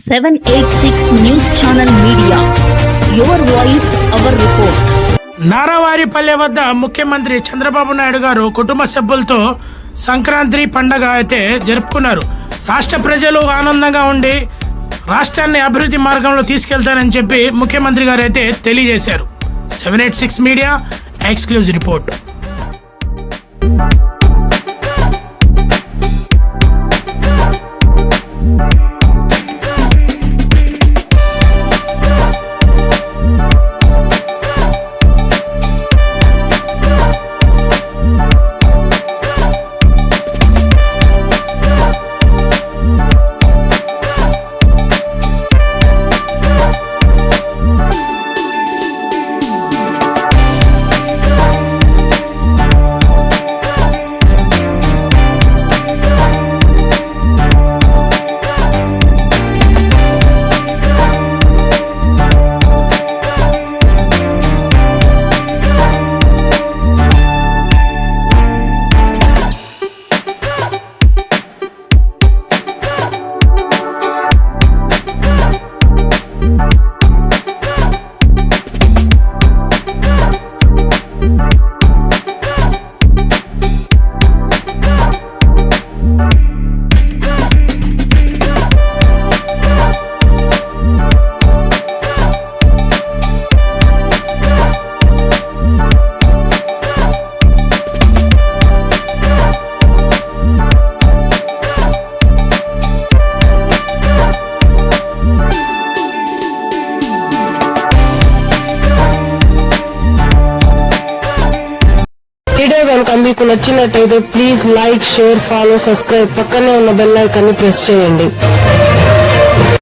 786 News Channel Media. Your voice, our report. Naravaripalle వద్ద ముఖ్యమంత్రి చంద్రబాబు నాయుడు గారు కుటుంబ సభ్యులతో సంక్రాంతి పండగ అయితే జరుపుకున్నారు. రాష్ట్ర ప్రజలు ఆనందంగా ఉండి రాష్ట్రాన్ని అభివృద్ధి మార్గంలో తీసుకెళ్తారని చెప్పి ముఖ్యమంత్రి గారు అయితే తెలియజేశారు. 786 మీడియా ఎక్స్క్లూజివ్ రిపోర్ట్. వీడియో కనుక మీకు నచ్చినట్టయితే please like, share, follow, subscribe, పక్కనే ఉన్న బెల్ ఐకాన్ ని ప్రెస్ చేయండి.